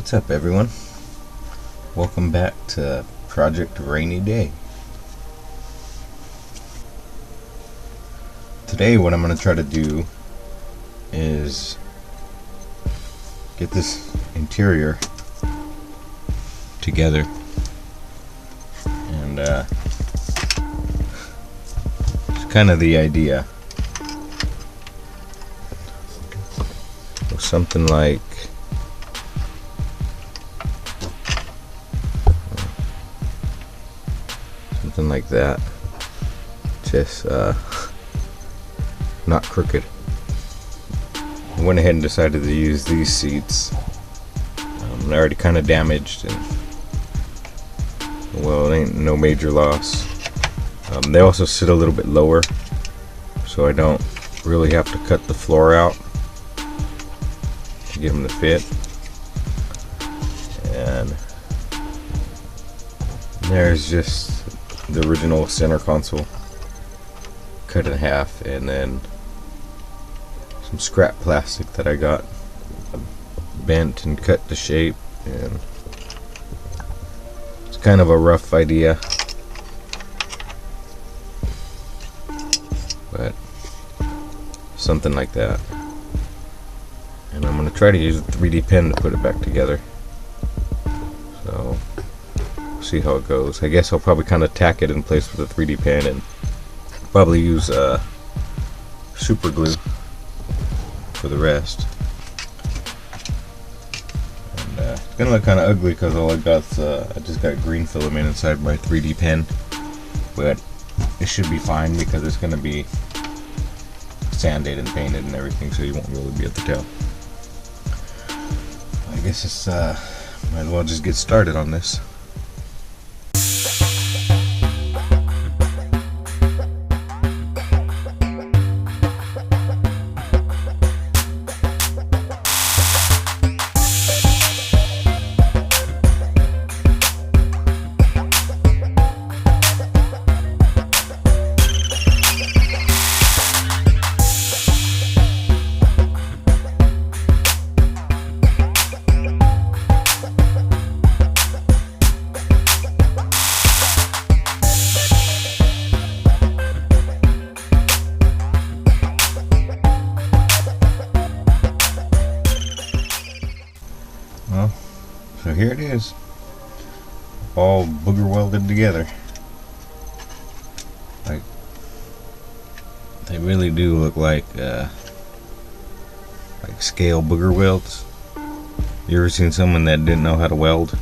What's up, everyone? Welcome back to Project Rainy Day. Today what I'm going to try to do is get this interior together, and it's kind of the idea. Something like that, just not crooked. I went ahead and decided to use these seats. They're already kind of damaged, and well, it ain't no major loss. They also sit a little bit lower, so I don't really have to cut the floor out to get them to fit. And there's just the original center console cut in half, and then some scrap plastic that I got bent and cut to shape, and it's kind of a rough idea, but something like that. And I'm going to try to use a 3D pen to put it back together, so see how it goes. I guess I'll probably kind of tack it in place with a 3D pen and probably use super glue for the rest. And it's gonna look kind of ugly because all I got is I just got green filament inside my 3D pen, but it should be fine because it's gonna be sanded and painted and everything, so you won't really be able to tell. I guess it's might as well just get started on this. Well, so here it is, all booger welded together. Like, they really do look like scale booger welds. You ever seen someone that didn't know how to weld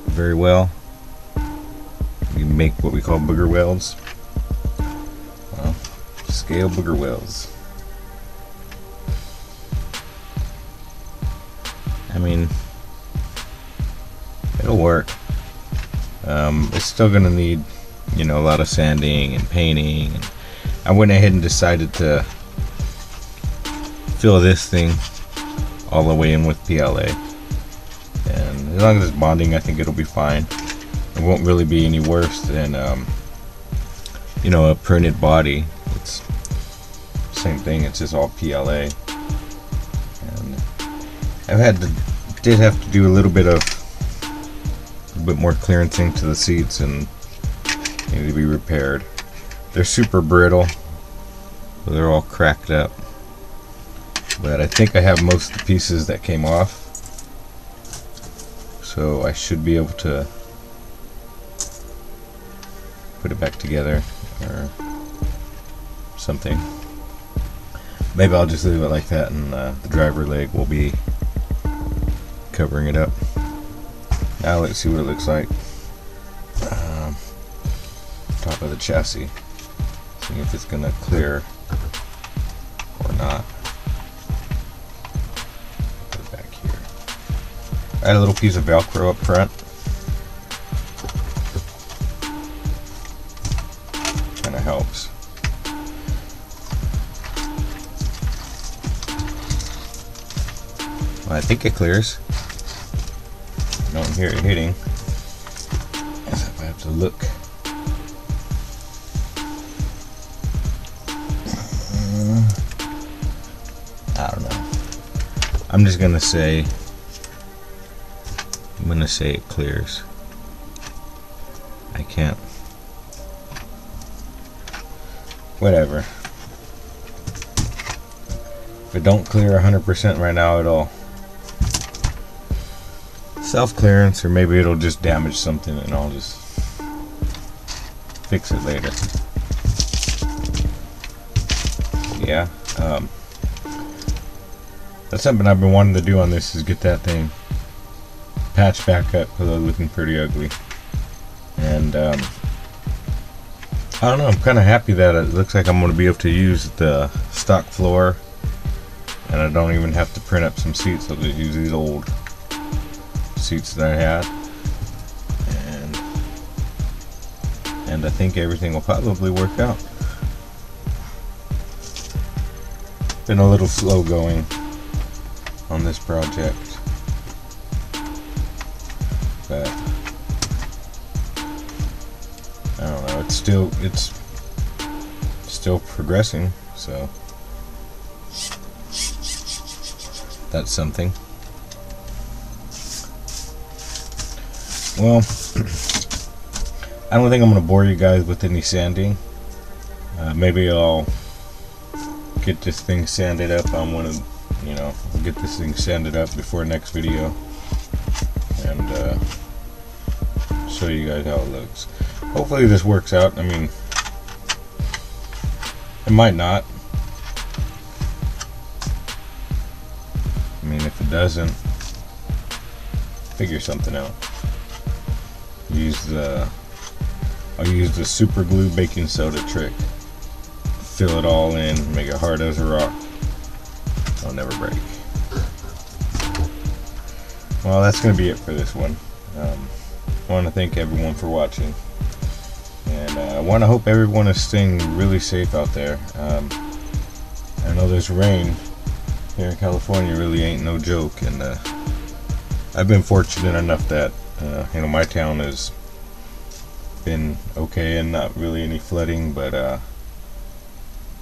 very well? You make what we call booger welds. Well, scale booger welds. I mean, it'll work. It's still gonna need, a lot of sanding and painting. And I went ahead and decided to fill this thing all the way in with PLA. And as long as it's bonding, I think it'll be fine. It won't really be any worse than, a printed body. It's the same thing. It's just all PLA. I did have to do a little bit more clearancing to the seats, and need to be repaired. They're super brittle, so they're all cracked up. But I think I have most of the pieces that came off, so I should be able to put it back together or something. Maybe I'll just leave it like that, and the driver leg will be covering it up. Now let's see what it looks like. Top of the chassis. See if it's gonna clear or not. Put it back here. I had a little piece of Velcro up front. Kinda helps. Well, I think it clears. I don't hear it hitting. I guess I have to look. I don't know. I'm just gonna say I'm gonna say it clears. I can't. Whatever. If it don't clear 100% right now, it'll self-clearance, or maybe it'll just damage something and I'll just fix it later. Yeah, that's something I've been wanting to do on this, is get that thing patched back up, because it was looking pretty ugly. And I don't know, I'm kind of happy that it looks like I'm going to be able to use the stock floor, and I don't even have to print up some seats. I'll just use these old seats that I had, and I think everything will probably work out. Been a little slow going on this project, but I don't know, it's still progressing, so that's something. Well, I don't think I'm going to bore you guys with any sanding. Maybe I'll get this thing sanded up. I'm going to, get this thing sanded up before next video, and show you guys how it looks. Hopefully this works out. I mean, it might not. I mean, if it doesn't, figure something out. I'll use the super glue baking soda trick. Fill it all in, make it hard as a rock. It'll never break. Well, that's going to be it for this one. I want to thank everyone for watching, and I want to hope everyone is staying really safe out there. I know this rain here in California really ain't no joke, and I've been fortunate enough that my town has been okay and not really any flooding, but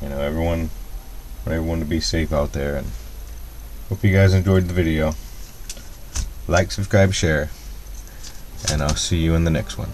everyone to be safe out there, and hope you guys enjoyed the video. Like, subscribe, share, and I'll see you in the next one.